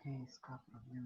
है इसका problem?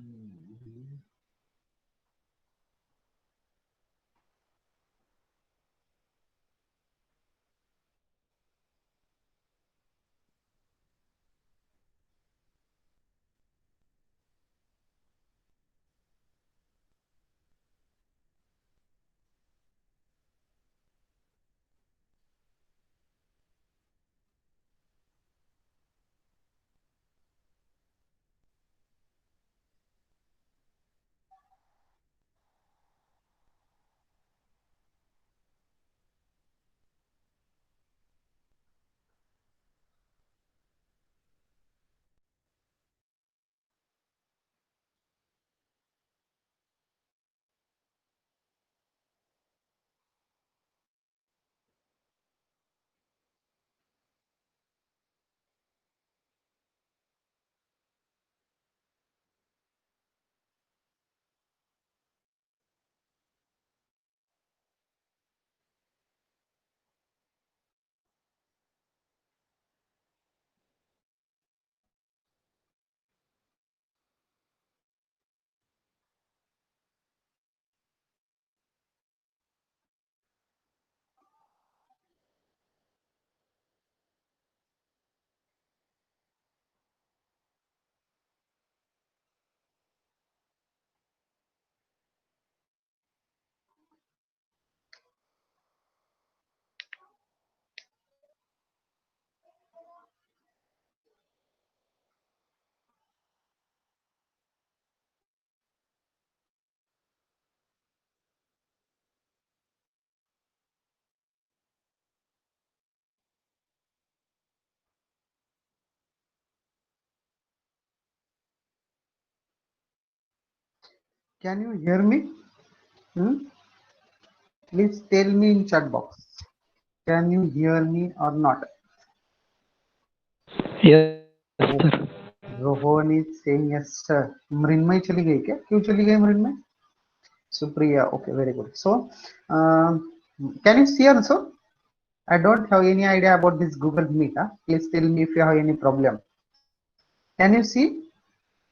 Can you hear me? Hmm? Please tell me in chat box. Can you hear me or not? Yes, sir. Rohan is saying yes sir. मृन्मय चली गई क्या? क्यों चली गई मृन्मय? Supriya, okay, very good. So, can you see also? I don't have any idea about this Google Meet. Huh? Please tell me if you have any problem. Can you see?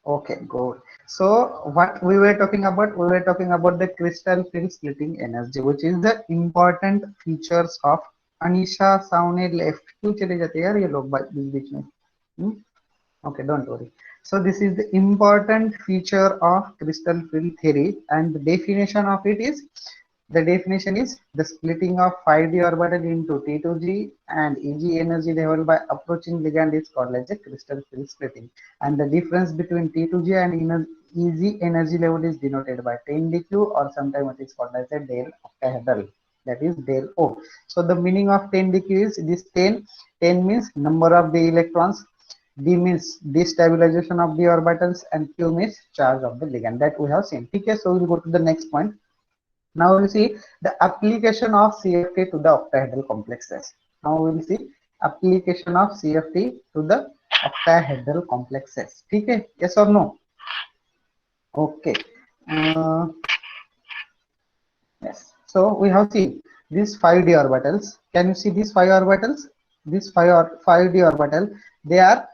Okay, good. So what we were talking about? We were talking about the crystal field splitting energy, which is the important features of Anisha Saune left. क्यों चले जाते हैं यार ये लोग बीच बीच में? Hmm? Okay, don't worry. So this is the important feature of crystal field theory, and the definition of it is, the definition is the splitting of 5d orbital into T2g and Eg energy level by approaching ligand is called as a crystal field splitting. And the difference between T2g and Eg energy level is denoted by 10dq, or sometimes it is called as a del octahedral. That is del O. So the meaning of 10dq is this 10. 10 means number of the electrons. D means destabilization of the orbitals, and Q means charge of the ligand. That we have seen. Okay, so we'll go to the next point. Now we'll see the application of CFT to the octahedral complexes. Now we will see application of CFT to the octahedral complexes. Okay, yes or no? Okay. Uh, yes. So we have seen these 5d orbitals. Can you see these 5 orbitals? These 5d orbital, they are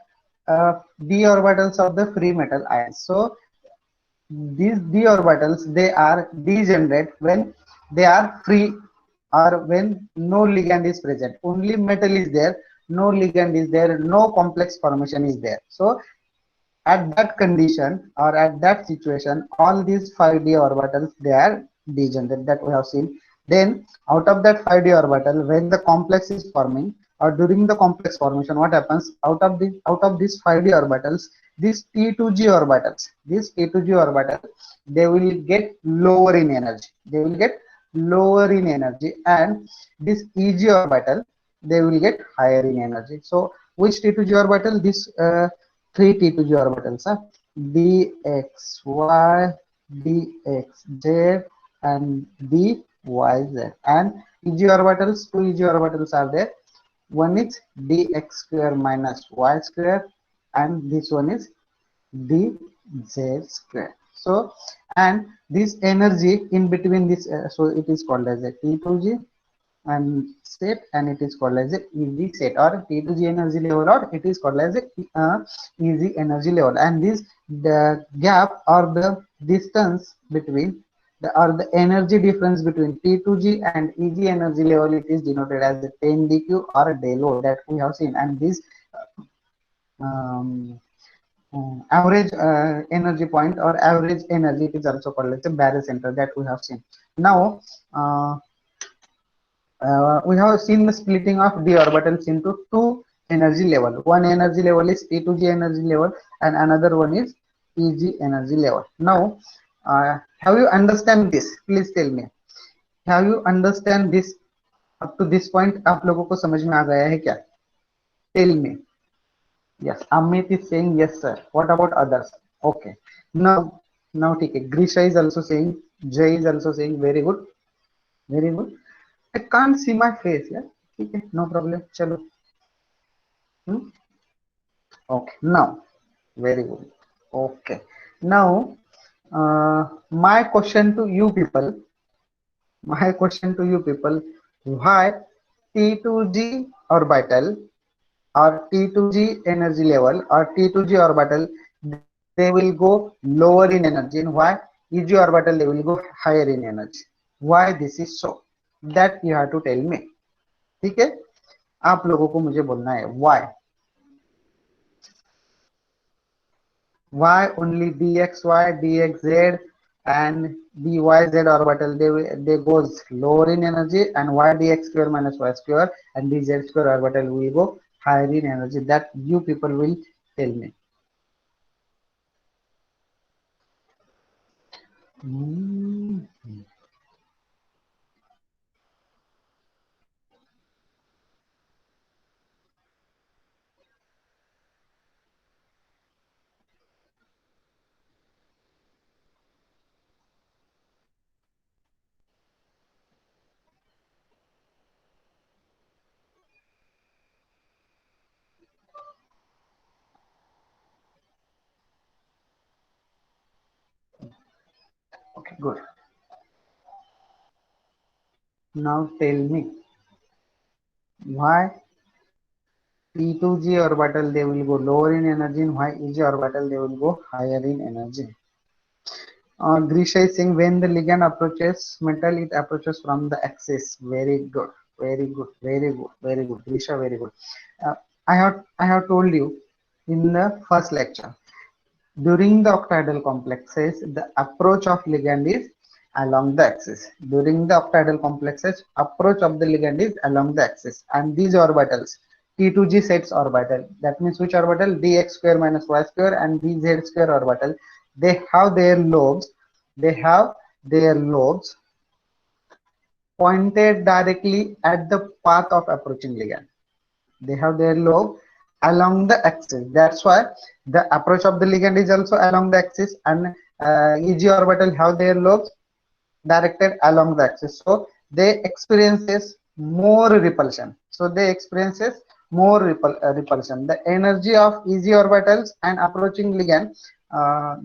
d orbitals of the free metal ions. So these d orbitals, they are degenerate when they are free, or when no ligand is present. Only metal is there, no ligand is there, no complex formation is there. So at that condition, or at that situation, all these 5d orbitals, they are degenerate, that we have seen. Then out of that 5d orbital, when the complex is forming, or during the complex formation, what happens? Out of these 5d orbitals, these T2g orbitals, they will get lower in energy. And this Eg orbital, they will get higher in energy. So which T2g orbital? This 3 T2g orbitals are dxy, dxz, and dyz. And Eg orbitals, two Eg orbitals are there. One is dx square minus y square, and this one is dz square. So, and this energy in between this, so it is called as a T2g, and state, and it is called as a easy state or T2G energy level, or it is called as a easy energy level. And this the gap or the distance between or the energy difference between T2G and EG energy level, it is denoted as a 10 dq or a day load that we have seen. And this um, average energy point or average energy, it is also called as a barycenter that we have seen. Now uh, we have seen the splitting of d orbitals into two energy level. One energy level is T2G energy level and another one is EG energy level. Now have you understand this? Please tell me, have you understand this up to this point? आप लोगों को समझ में आ गया है क्या? Tell me. Yes, Amit is saying yes, sir. What about others? Okay. Now, ठीक है. Grisha is also saying. Jay is also saying very good, very good. I can't see my face, yeah. ठीक है, no problem. चलो. Hmm? Okay. Now, very good. Okay. Now, my question to you people. My question to you people. Why T2G orbital or T2G energy level or T2G orbital, they will go lower in energy, and why EG orbital they will go higher in energy? Why this is so? That you have to tell me. ठीक है, आप लोगों को मुझे बोलना है why. Why only dxy, dxz and dyz orbital they goes lower in energy, and why dx square minus y square and dz square orbital will go higher in energy? That you people will tell me. Okay, good. Now tell me why T2G orbital they will go lower in energy, and why EG orbital they will go higher in energy. Grisha is saying when the ligand approaches metal, it approaches from the axis. Very good, very good, very good, very good. Grisha, very good. Uh, I have told you in the first lecture. During the octahedral complexes, the approach of ligand is along the axis. During the octahedral complexes, approach of the ligand is along the axis. And these orbitals, T2G sets orbital, that means which orbital? Dx square minus y square and dz square orbital, they have their lobes, they have their lobes pointed directly at the path of approaching ligand. They have their lobe along the axis. That's why the approach of the ligand is also along the axis, and EG orbital have their lobes directed along the axis. So they experiences more repulsion. Repulsion. The energy of EG orbitals and approaching ligand,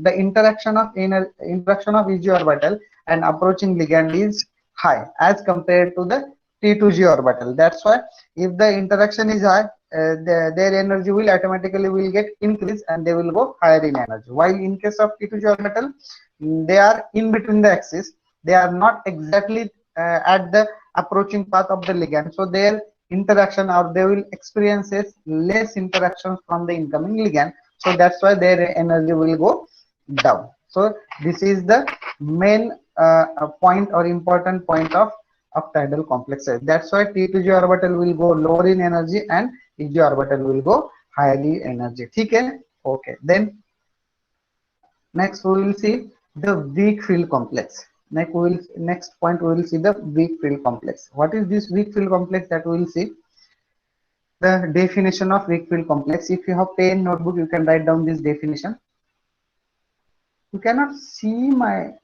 the interaction of EG orbital and approaching ligand is high as compared to the T2G orbital. That's why if the interaction is high, their energy will automatically will get increased and they will go higher in energy. While in case of T2G orbital, they are in between the axis, they are not exactly at the approaching path of the ligand, so their interaction or they will experiences less interactions from the incoming ligand, so that's why their energy will go down. So this is the main point or important point of octahedral complexes. That's why T2G orbital will go lower in energy and EG orbital will go higher in energy. Okay, okay. Then next we will see the weak field complex. Next point we will see the weak field complex. What is this weak field complex? That we will see the definition of weak field complex. If you have pen notebook, you can write down this definition. You cannot see my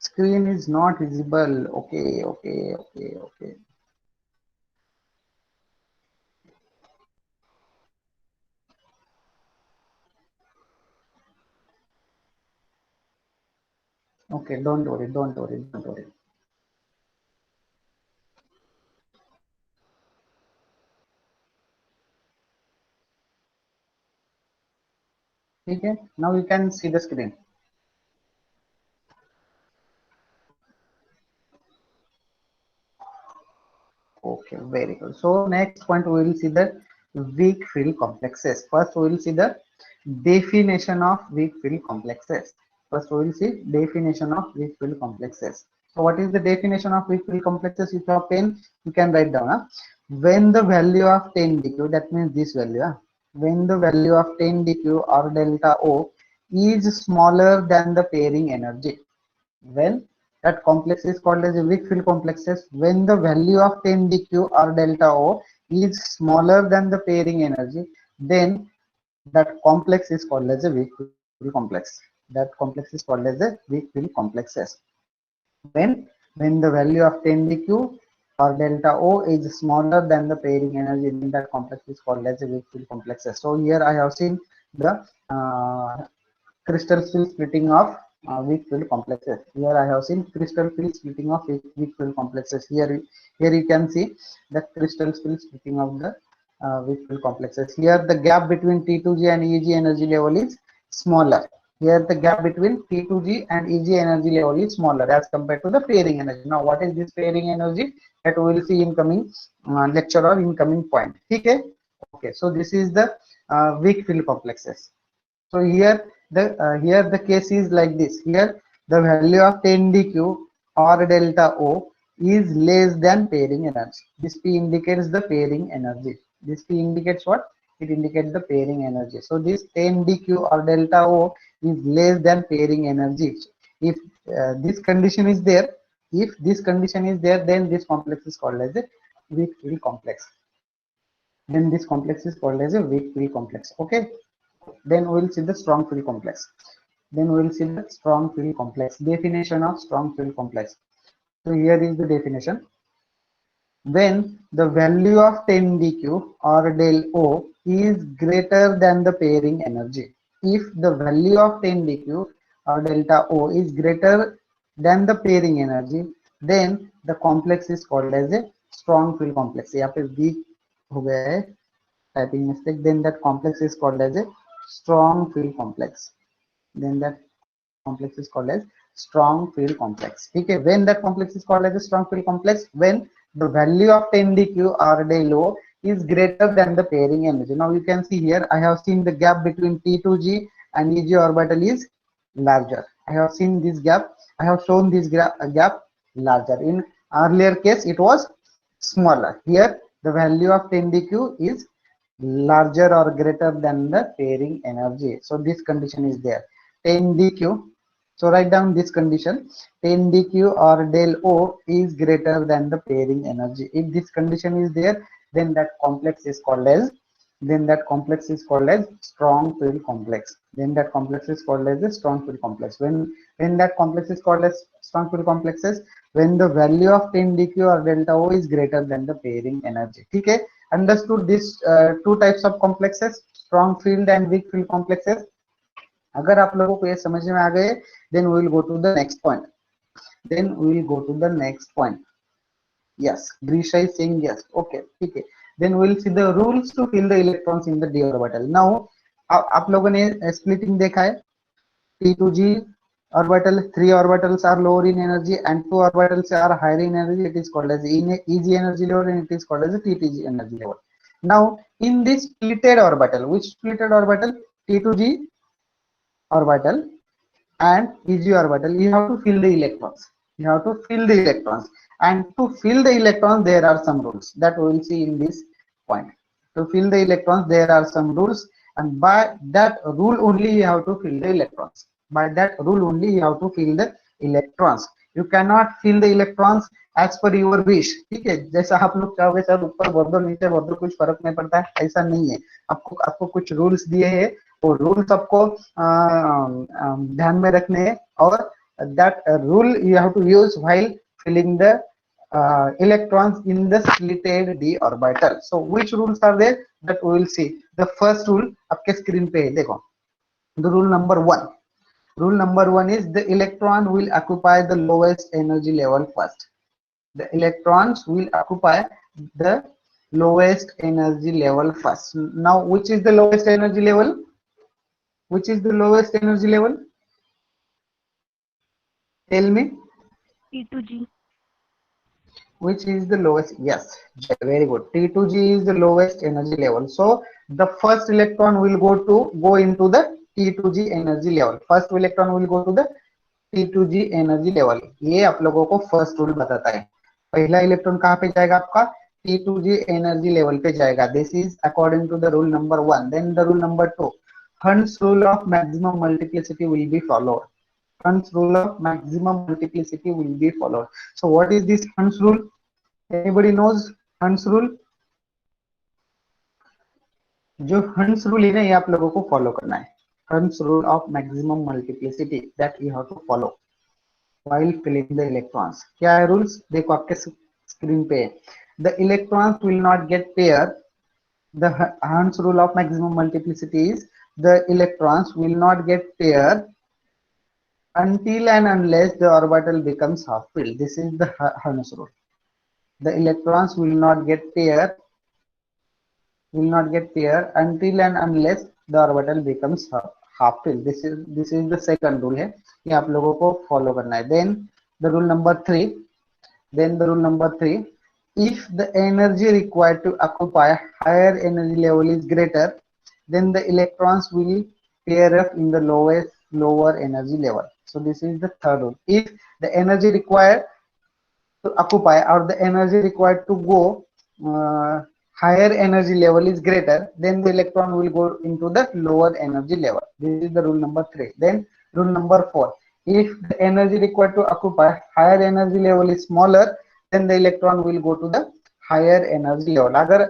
screen is not visible. Okay, okay, okay, okay. Okay, don't worry, don't worry, don't worry. Okay, now you can see the screen. Okay, very good. So next point we will see the weak field complexes. First we will see the definition of weak field complexes. First we will see definition of weak field complexes. So what is the definition of weak field complexes? If you have pen, you can write down. When the value of 10 dq, that means this value. When the value of 10 dq or delta O is smaller than the pairing energy, when that complex is called as a weak field complexes, when the value of 10 dq or delta O is smaller than the pairing energy, then that complex is called as a weak field complex. That complex is called as a weak field complexes. When the value of 10 dq or delta O is smaller than the pairing energy, then that complex is called as a weak field complexes. So here I have seen the crystal field splitting of weak field complexes. Here I have seen crystal field splitting of weak field complexes. Here you can see the crystal field splitting of the weak field complexes. Here the gap between T2G and EG energy level is smaller. Here the gap between T2G and EG energy level is smaller as compared to the pairing energy. Now what is this pairing energy? That we will see in coming lecture or in coming point. Okay. Okay. So this is the weak field complexes. So here the case is like this. Here the value of 10 dq or delta O is less than pairing energy. This P indicates the pairing energy. This P indicates what? It indicates the pairing energy. So this 10 dq or delta O is less than pairing energy. If this condition is there, then this complex is called as a weak field complex. Then this complex is called as a weak field complex. Okay. Then we will see the strong field complex. Then we will see the strong field complex. Definition of strong field complex. So here is the definition. When the value of 10 dq or del O is greater than the pairing energy. If the value of 10 dq or delta O is greater than the pairing energy, then the complex is called as a strong field complex. यहाँ पे weak हो गया है typing mistake. Then that complex is called as a strong field complex. Then that complex is called as strong field complex. Okay, when that complex is called as a strong field complex, when the value of 10 dq or del O is greater than the pairing energy. Now you can see here I have seen the gap between T2G and EG orbital is larger. I have seen this gap. I have shown this gap larger. In earlier case it was smaller. Here the value of 10 dq is larger or greater than the pairing energy. So this condition is there. 10 dq. So write down this condition. 10 dq or del O is greater than the pairing energy. If this condition is there, then that complex is called as strong field complex. Then that complex is called as a strong field complex. When that complex is called as strong field complexes, when the value of 10 dq or delta O is greater than the pairing energy. Okay, understood this two types of complexes, strong field and weak field complexes. अगर आप लोगों को ये समझ में आ गए, then we will go to the next point. Yes, Grisha is saying yes. Okay, ठीक है. Then we will see the rules to fill the electrons in the d orbital. Now आप लोगों ने splitting देखा है. T2G orbital, 3 orbitals are lower in energy and 2 orbitals are higher in energy. It is called as EG energy level and it is called as a TTG energy level. Now in this splitted orbital, which splitted orbital? T2G orbital and EG orbital, you have to fill the electrons. And to fill the electrons, there are some rules that we will see in this point. To fill the electrons, there are some rules, and by that rule only you have to fill the electrons. You cannot fill the electrons as per your wish. ठीक है, जैसा आप लोग चाहोगे sir ऊपर भर दो नीचे भर दो, कुछ फर्क नहीं पड़ता है, ऐसा नहीं है. आपको कुछ रूल्स दिए हैं, वो रूल्स आपको ध्यान में रखने हैं, और that rule you have to use while filling the electrons in the splitted d orbital. So which rules are there that we will see. The first rule आपके स्क्रीन पे है, देखो. The rule number 1. Rule number one is the electron will occupy the lowest energy level first. The electrons will occupy the lowest energy level first. Now, which is the lowest energy level? Which is the lowest energy level? Tell me. T2G. Which is the lowest? Yes, very good. T2G is the lowest energy level. So the first electron will go into the T2G energy level. First electron will go to the T2G energy level. ये आप लोगों को first rule बताता है. पहला electron कहाँ पे जाएगा आपका? T2G energy level पे जाएगा. This is according to the rule number one. Then the rule number two. Hund's rule of maximum multiplicity will be followed. Hund's rule of maximum multiplicity will be followed. So what is this Hund's rule? Anybody knows Hund's rule? जो Hund's rule है ना, ये आप लोगों को follow करना है. Hund's rule of maximum multiplicity that you have to follow while filling the electrons. क्या है rules? देखो आपके स्क्रीन पे. The electrons will not get pair. The Hund's rule of maximum multiplicity is the electrons will not get pair until and unless the orbital becomes half filled. This is the Hund's rule. The electrons will not get pair until and unless the orbital becomes half filled. This is the second rule है. ये आप लोगों को follow करना है. Then the rule number three. If the energy required to occupy higher energy level is greater, then the electrons will pair up in the lower energy level. So this is the third rule. If the energy required to occupy or the energy required to go higher energy level is greater, then the electron will go into the lower energy level. This is the rule number 3. Then rule number 4. If the energy required to occupy higher energy level is smaller, then the electron will go to the higher energy level. अगर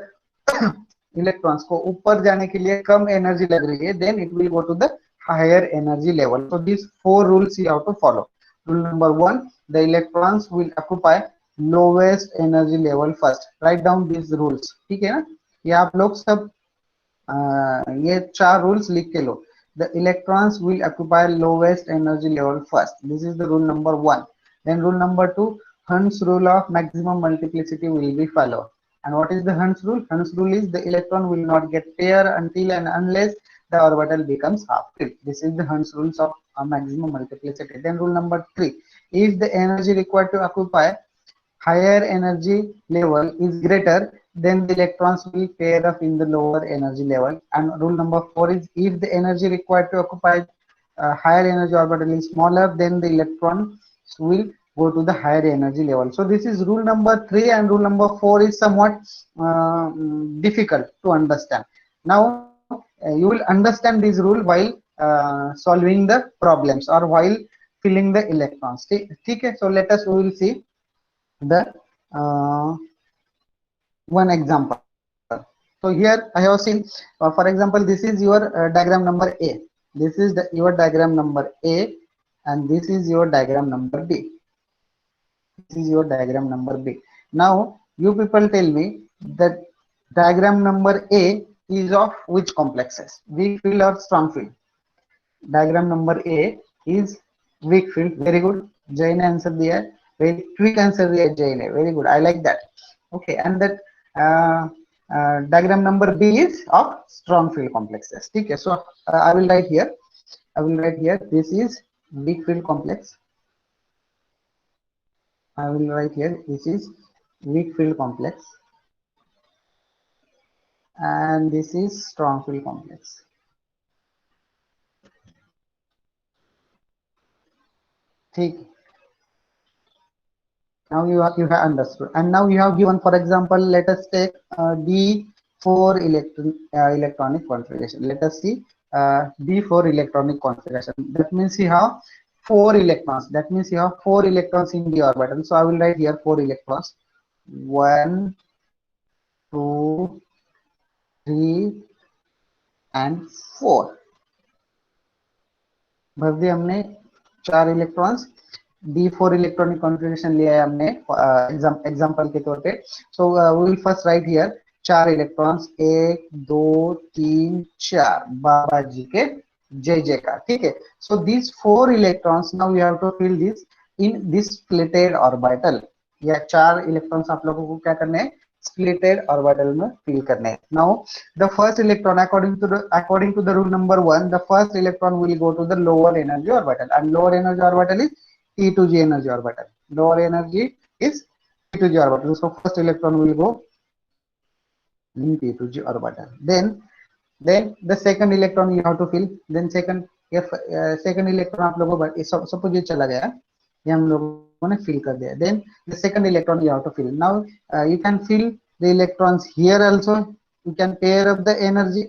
electrons को ऊपर जाने के लिए कम energy लग रही है, then it will go to the higher energy level. So these 4 rules you have to follow. Rule number 1, the electrons will occupy lowest energy level first. Write down these rules. ठीक है ना? ये आप लोग सब ये 4 rules लिख के लो. The electrons will occupy lowest energy level first. This is the rule number 1. Then rule number 2, Hund's rule of maximum multiplicity will be followed. And what is the Hund's rule? Hund's rule is the electron will not get pair until and unless the orbital becomes half filled. This is the Hund's rules of maximum multiplicity. Then rule number 3, if the energy required to occupy higher energy level is greater, then the electrons will pair up in the lower energy level. And rule number 4 is if the energy required to occupy higher energy orbital is smaller, then the electrons will go to the higher energy level. So this is rule number 3, and rule number 4 is somewhat difficult to understand. Now you will understand this rule while solving the problems or while filling the electrons. Okay, so let us we will see the one example. So here I have seen, for example, this is your diagram number A. This is your diagram number A, and this is your diagram number B. This is your diagram number B. Now you people tell me that diagram number A is of which complexes? Weak field or strong field? Diagram number A is weak field. Very good. Jai ne answer diya. Very quick answer diya Jai ne. Very good. I like that. Okay, and that diagram number B is of strong field complexes. Okay, so I will write here. This is weak field complex. I will write here. This is weak field complex, and this is strong field complex. Okay. Now you have understood, and now you have given, for example, let us take D4 electronic configuration. Let us see D4 electronic configuration. That means you have 4 electrons. That means you have 4 electrons in the orbital. So I will write here 4 electrons. 1, 2, 3, and 4. भर दिए हमने 4 electrons. D4 electronic configuration लिया है हमने example के तौर पे. So we will first write here 4 electrons, 1 2 3 4 बाबा जी के जय जयकार, ठीक है। So this 4 electrons now we have to fill this in this splitted orbital. या 4 इलेक्ट्रॉन्स आप लोगों को क्या करने हैं, स्प्लिटेड ऑर्बिटल में फिल करने हैं। Now the first electron according to the rule number 1, the first electron will go to the lower energy orbital, and lower energy orbital is T2g energy orbital. Lower energy is T2g orbital, so first electron will go in T2g orbital. Then the second electron you have to fill. Then second electron आप लोगों को suppose ये चला गया, ये हम लोगों ने fill कर दिया. Then the second electron you have to fill. Now you can fill the electrons here also. You can pair up the energy,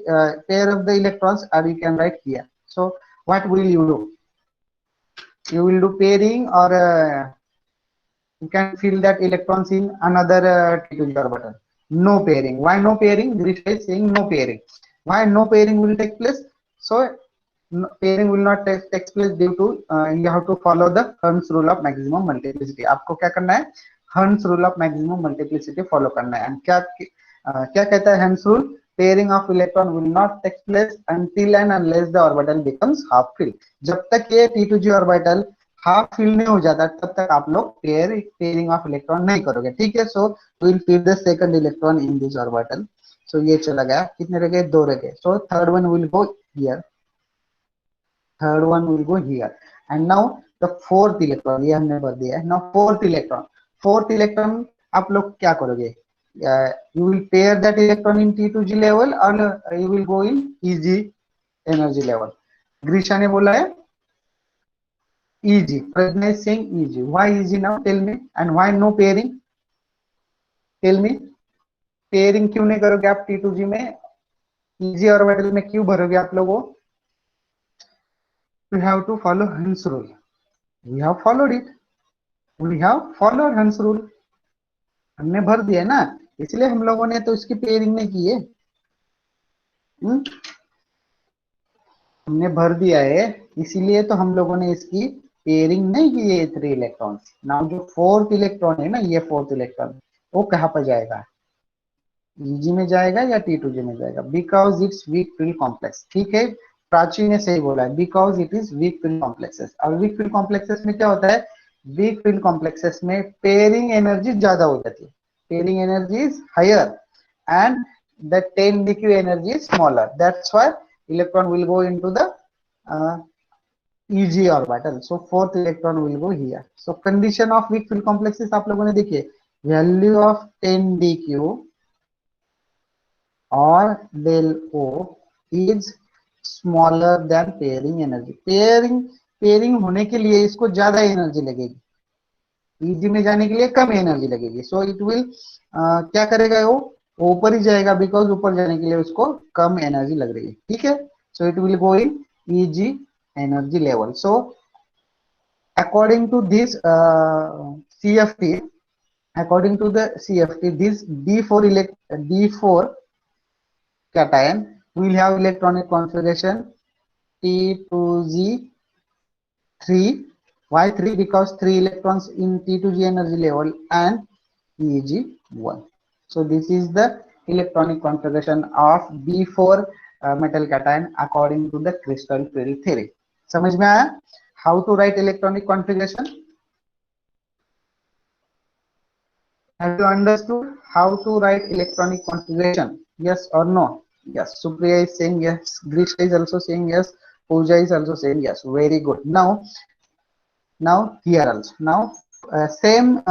pair up the electrons, or you can write here. So what will you do? You will do pairing, or you can fill that electrons in another T2g orbital. No pairing. Why no pairing? Grisha is saying no pairing. Why no pairing will take place? So pairing will not take place due to you have to follow the Hertz rule of maximum multiplicity. आपको क्या करना है, Hertz rule of maximum multiplicity follow करना है. And क्या कहता है Hertz rule? Pairing of electron will not take place until and unless the orbital becomes half filled. जब तक ये T2g orbital हाफ फिल नहीं हो जाता तब तक आप लोग पेयरिंग ऑफ इलेक्ट्रॉन नहीं करोगे, ठीक है. So will fill the second electron in this orbital. So ये चला गया, कितने रह गए, 2 रह गए. So third one will go here, third one will go here. And now the fourth electron, ये हमने भर दिया है. नाउ फोर्थ इलेक्ट्रॉन आप लोग क्या करोगे, you will pair that electron in T2g level और you will go in Eg energy level. Greesha ने बोला है Eg. Prajna is saying Eg. Why Eg now? Tell me. And why no pairing? Tell me. Pairing क्यों नहीं करोगे आप T2g में, Eg orbital में क्यों भरोगे आप लोगों? We have to follow Hertz rule. We have followed it. We have followed Hertz rule. हमने भर दिया ना, इसलिए हम लोगों ने तो इसकी पेयरिंग नहीं की है. हमने भर दिया है, इसीलिए तो हम लोगों ने इसकी पेयरिंग नहीं की है 3 इलेक्ट्रॉन्स. नाउ जो फोर्थ इलेक्ट्रॉन है ना, ये फोर्थ इलेक्ट्रॉन वो कहाँ पर जाएगा, Eg में जाएगा या T2g में जाएगा? Because it's weak field complex, ठीक है. प्राची ने सही बोला है, because it is weak field complexes. और वीक फील्ड कॉम्प्लेक्सेस में क्या होता है, वीक फील्ड कॉम्प्लेक्सेस में पेयरिंग एनर्जी ज्यादा हो जाती है, pairing energy is higher and the 10dq energy is smaller. That's why electron will go into the Eg orbital. So fourth electron will go here. So condition of weak field complexes आप लोगों ने देखिए, value of 10dq or del O is smaller than pairing energy. Pairing होने के लिए इसको ज्यादा energy लगेगी, Eg में जाने के लिए कम एनर्जी लगेगी. सो इट विल क्या करेगा, वो ऊपर ही जाएगा, बिकॉज ऊपर जाने के लिए उसको कम एनर्जी लग रही है, ठीक है. So it will go in Eg energy level. So according to this CFT, according to the CFT, this D4 cation will have electronic configuration T2g3. Why 3? Because 3 electrons in T2g energy level and Eg1. So this is the electronic configuration of B4 metal cation according to the crystal field theory. समझ में आया? How to write electronic configuration? Have you understood how to write electronic configuration? Yes or no? Yes. Supriya is saying yes. Grisha is also saying yes. Pooja is also saying yes. Very good. Now here also. Now same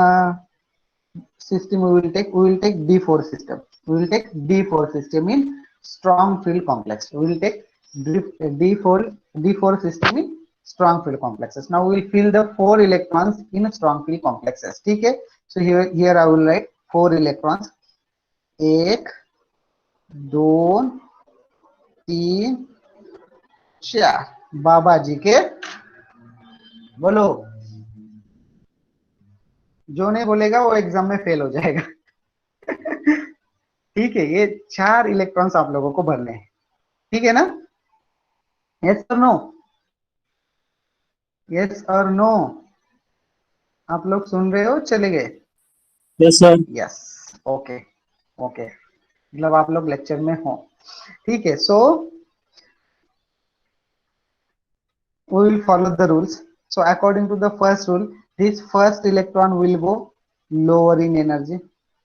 system we will take. We will take D4 system. We will take D4 system in strong field complex. We will take D4 system in strong field complexes. Now we will fill the 4 electrons in strong field complexes. ठीक है? So here I will write 4 electrons. 1 2 3 4. बाबा जी के बोलो, जो नहीं बोलेगा वो एग्जाम में फेल हो जाएगा. ठीक है, ये 4 इलेक्ट्रॉन्स आप लोगों को भरने हैं, ठीक है ना? यस और नो? यस और नो? आप लोग सुन रहे हो, चले गए? Yes sir. Yes. Okay okay, मतलब आप लोग लेक्चर में हो, ठीक है. सो we will follow the rules. So according to the first rule, this first electron will go lower in energy.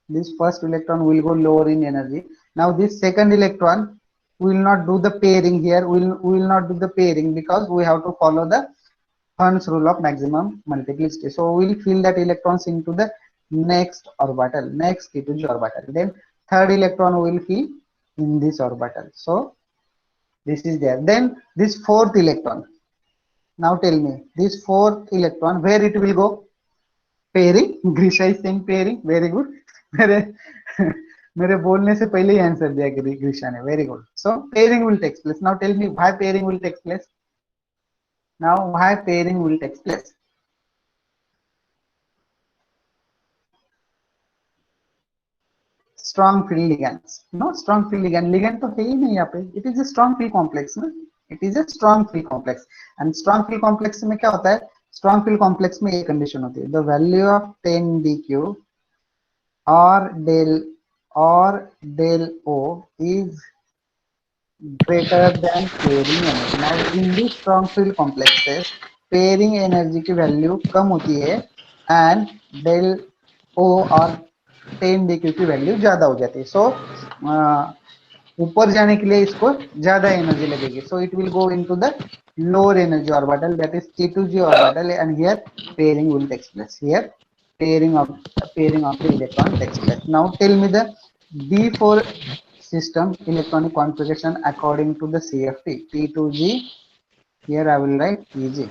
This first electron will go lower in energy. Now this second electron will not do the pairing here. We will not do the pairing because we have to follow the Hund's rule of maximum multiplicity. So we will fill that electrons into the next orbital, next T2G orbital. Then third electron will fill in this orbital. So this is there. Then this fourth electron. Now tell me, this fourth electron, where it will go? Pairing. Grisha is saying pairing. Very good. मेरे मेरे बोलने से पहले ही answer दिया ग्रीशा ने. Very good. So pairing will take place. Now tell me why pairing will take place. Now why pairing will take place? Strong field ligands. No strong field ligand. Ligand तो है ही नहीं यहाँ पे. It is a strong field complex ना. It is a strong field complex. And strong field complex में क्या होता है? Strong field complex में ये condition होती है. The value of 10 dq or del O is greater than pairing energy. Now in this strong field complexes, pairing energy की value कम होती है and del O और 10 dq की वैल्यू ज्यादा हो जाती है. सो ऊपर जाने के लिए इसको ज्यादा एनर्जी लगेगी. सो it will go into the lower energy orbital, that is T2G orbital, and here pairing will take place. Here pairing of the electron takes place. Now tell me the D4 system electronic configuration according to the CFT. T2G, here I will write EG.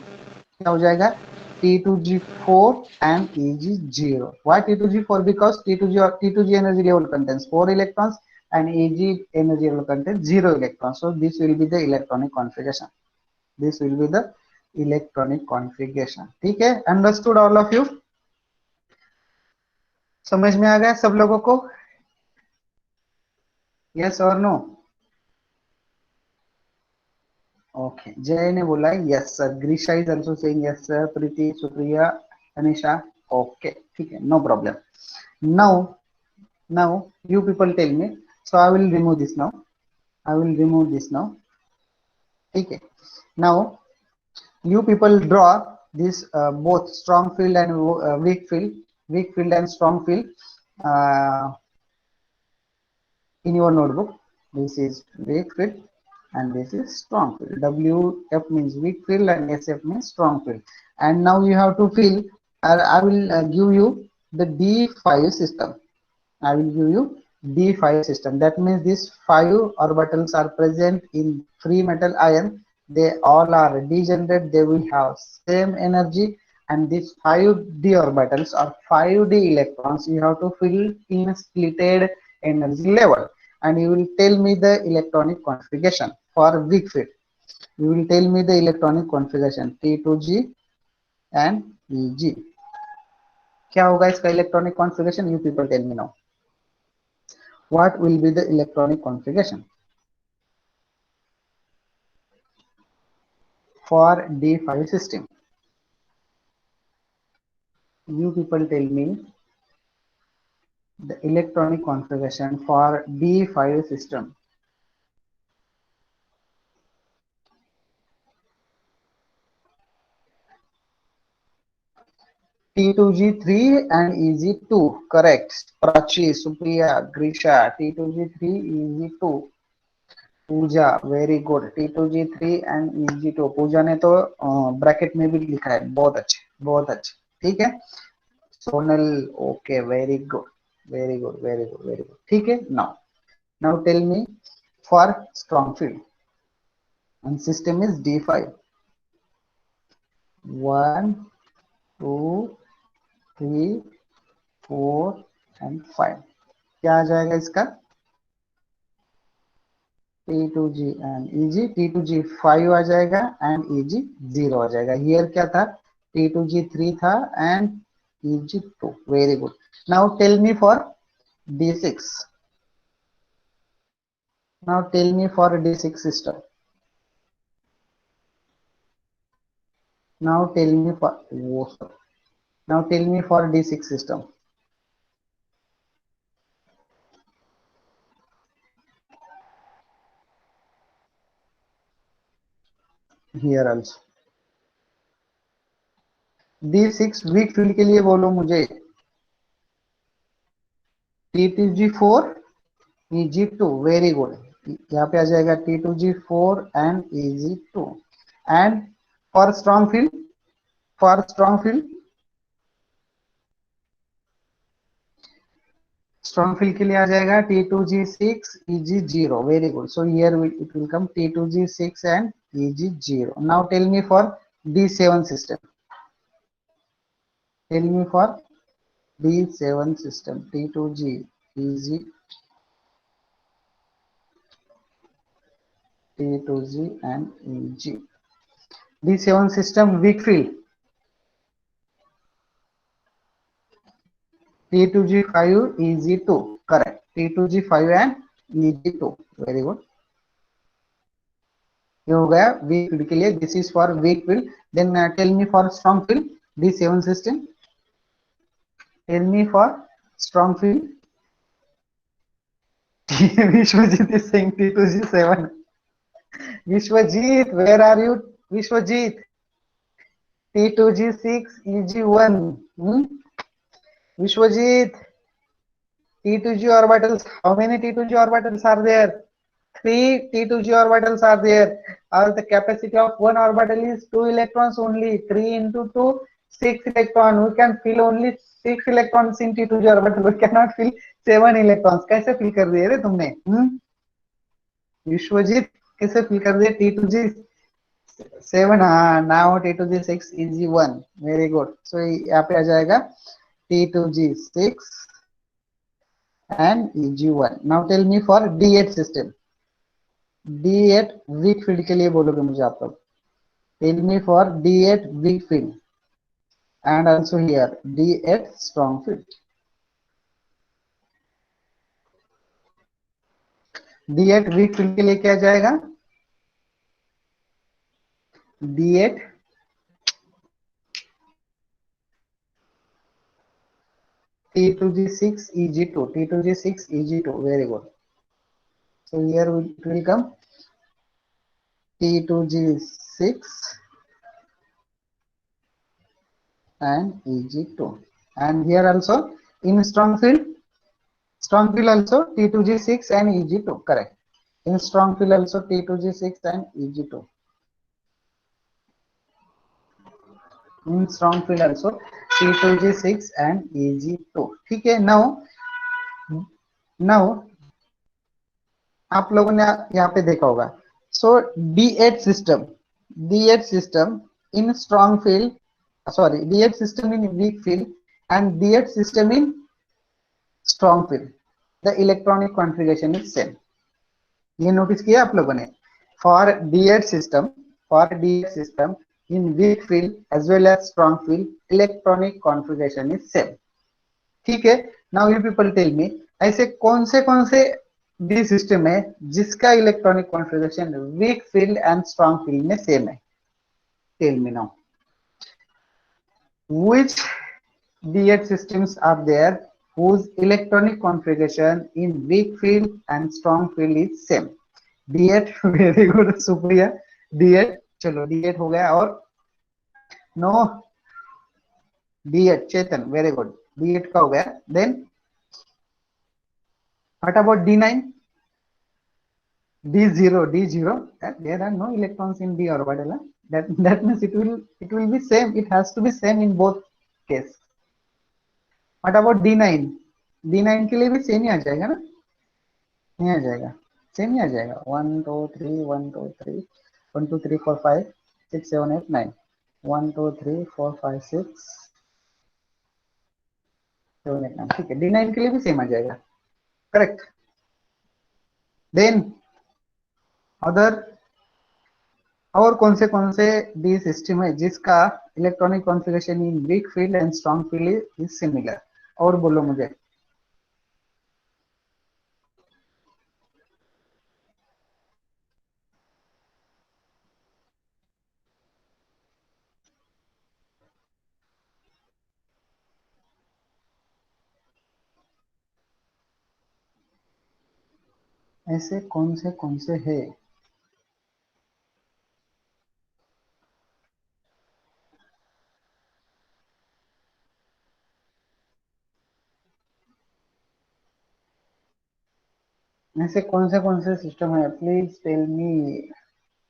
क्या हो जाएगा? T2G4 and EG0. Why T2G4? Because T2G energy level contains 4 electrons and EG energy level contains 0 electrons. So this will be the electronic configuration. This will be the electronic configuration. ठीक है? Understood all of you? समझ में आ गया सब लोगों को? Yes or no? Okay. Jay ने बोला yes sir. Grisha is also saying yes sir. Preeti, Supriya, Anisha. Okay. ठीक है. No problem. Now you people tell me. So I will remove this now. I will remove this now. Okay. Now you people draw this both strong field and weak field and strong field in your notebook. This is weak field and this is strong field. WF means weak field and SF means strong field. And now you have to fill. I will give you the D5 system. I will give you D5 system. That means these 5 orbitals are present in free metal ion. They all are degenerate. They will have same energy, and these 5d orbitals or 5d electrons you have to fill in a splitted energy level. And you will tell me the electronic configuration for weak field. You will tell me the electronic configuration T2G and EG. क्या होगा इसका electronic configuration? You people tell me now. What will be the electronic configuration for D5 system? You people tell me the electronic configuration for D5 system. T2G3 and EG2, correct. Prachi, Supriya, Grisha, T2G3, EG2. Pooja, very good. T2G3 and EG2. Pooja ने तो bracket में भी लिखा है. बहुत अच्छे, बहुत अच्छे. ठीक है. Sonal, okay, very good, very good, very good, very good. ठीक है. Now tell me for strong field and system is D5. 1, 2, 3, 4 and 5. क्या आ जाएगा इसका? T2G and EG. T2G 5 आ जाएगा and EG 0 आ जाएगा. Here क्या था? T2G 3 था and EG 2. Very good. Now tell me for D6. Now tell me for D6 system. Now tell me for Now tell me for D6 system. Here also. D6 weak field के लिए बोलो मुझे। T2G4 Eg2, very good. यहाँ पे आ जाएगा T2G4 and Eg2। And for strong field, for strong field, strong field के लिए आ जाएगा T2G6 Eg0, very good. So here it will come T2G6 and Eg0। Now tell me for D7 system. Tell me for D7 system. T2G, Eg, T2G and Eg. D7 system weak field. T2G5 Eg2, correct. T2G5 and Eg2, very good. ये हो गया weak field के लिए. This is for weak field. Then tell me for strong field. D7 system. Tell me for strong field. Vishwajit is saying T2G7. Vishwajit, where are you? Vishwajit. T2G6 Eg1. Vishwajit, T2G orbitals. How many T2G orbitals are there? 3 T2G orbitals are there. The capacity of one orbital is 2 electrons only. 3 into 2, 6 electrons. We can fill only 6 electrons in T2G orbital. We cannot fill 7 electrons. कैसे fill कर दिए रे तुमने? विश्वजीत कैसे fill कर दिए T2G7? हाँ, now T2G6 Eg1. Very good. So यहाँ पे आ जाएगा T2G6 and Eg1. Now tell me for D8 system. D8 weak field के लिए बोलोगे मुझे आप लोग. Tell me for D8 weak field and also here D8 strong field. D8 weak field के लिए क्या जाएगा? D8 T2G6 Eg2, T2G6 Eg2, very good. So here it will come T2G6 and Eg2, and here also in strong field also T2G6 and Eg2, correct. In strong field also T2G6 and Eg2. In strong field also T2G6 and Eg2. ठीक है. Now आप लोगों ने यहाँ पे देखा होगा. So D8 system in strong field, sorry, D8 system in weak field and D8 system in strong field, the electronic configuration is same. ये नोटिस किया आप लोगों ने? For D8 system in weak field as well as strong field, electronic configuration is same. ठीक है. Now you people tell me, ऐसे कौन से डी सिस्टम है जिसका electronic configuration weak field and strong field में सेम है? Tell me now. Which D8 systems are there whose electronic configuration in weak field and strong field is same? D8 very good Supriya. D8 चलो D8 हो गया. और no D8 चेतन very good. D8 का हो गया. Then what about D9? D0, there are no electrons in d orbital. That means it will be same. It has to be same in both case. What about D9? D9 के लिए भी same ही आ जाएगा ना? नहीं आ जाएगा, same ही आ जाएगा. 1 2 3 1 2 3 1 2 3 4 5 6 7 8 9 1 2 3 4 5 6 7 8 9. ठीक है. D9 के लिए भी सेम आ जाएगा, करेक्ट. देन अदर और कौन से डी सिस्टम है जिसका electronic configuration in week field and strong field is similar? और बोलो मुझे. ऐसे कौन से है? ऐसे कौन से सिस्टम है? Please tell me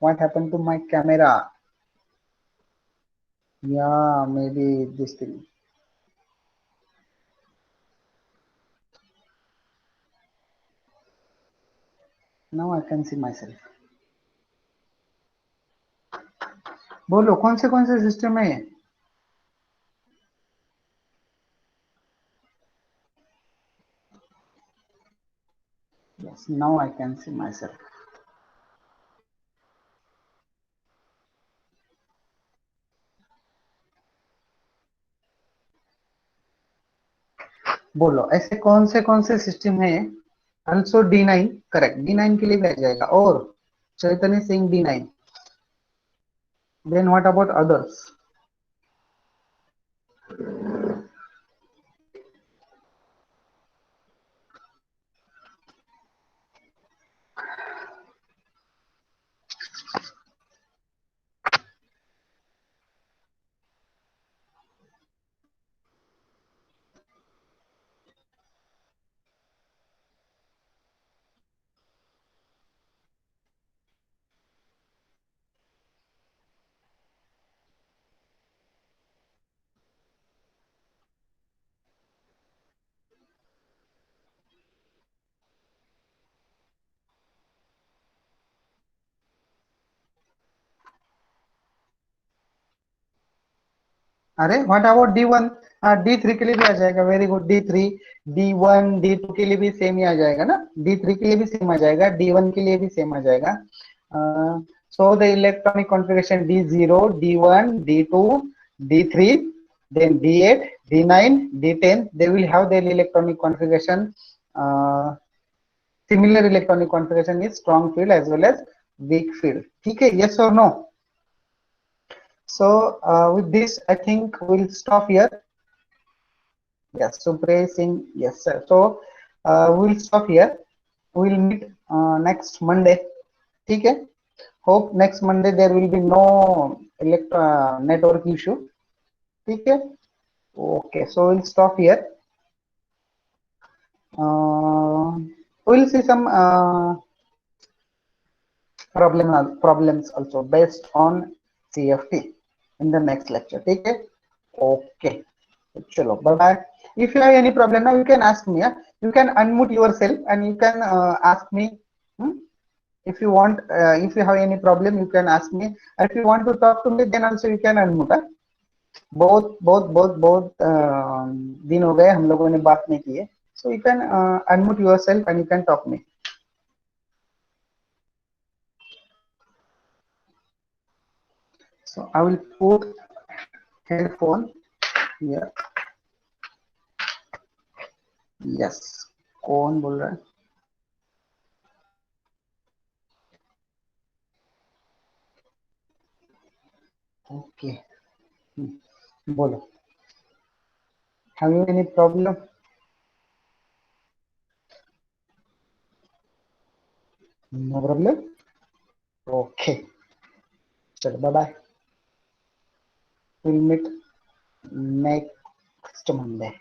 what happened to my camera. Yeah maybe this thing. Now I can see myself. बोलो कौन से सिस्टम है ये? Yes, now I can see myself. बोलो ऐसे कौन से सिस्टम है? Also D9 correct. D9 के लिए भी आ जाएगा. और Chaitanya Singh D9. Then what about others? अरे व्हाट अबाउट D1? D3 के लिए भी आ जाएगा. Very good. D3, D1, D2 के लिए भी सेम ही आ जाएगा ना. D3 के लिए भी सेम आ जाएगा. D1 के लिए भी सेम आ जाएगा. So the electronic configuration D0, D1, D2, D3, then D8, D9, D10, they will have their electronic configuration. Similar electronic configuration is strong field as well as weak field. ठीक है? Yes or no? So with this, I think we'll stop here. Yes, Supresh Singh. Yes, sir. So we'll stop here. We'll meet next Monday. ठीक है? Hope next Monday there will be no network issue. ठीक है? Okay, so we'll stop here. We'll see some problems also based on CFT in the next lecture. ठीक है? Okay. Chalo, bye bye. If you have any problem now, you can ask me. Yeah? You can unmute yourself and you can ask me. Hmm? If you want, if you have any problem, you can ask me. If you want to talk to me, then also you can unmute. Huh? बहुत दिन हो गए हम लोगों ने बात नहीं की है. So you can unmute yourself and you can talk me. So I will put headphone here. Yes. कौन बोल रहा है? Okay. बोलो. Have you any problem? No problem. Okay. चलो bye bye. We'll meet next Monday.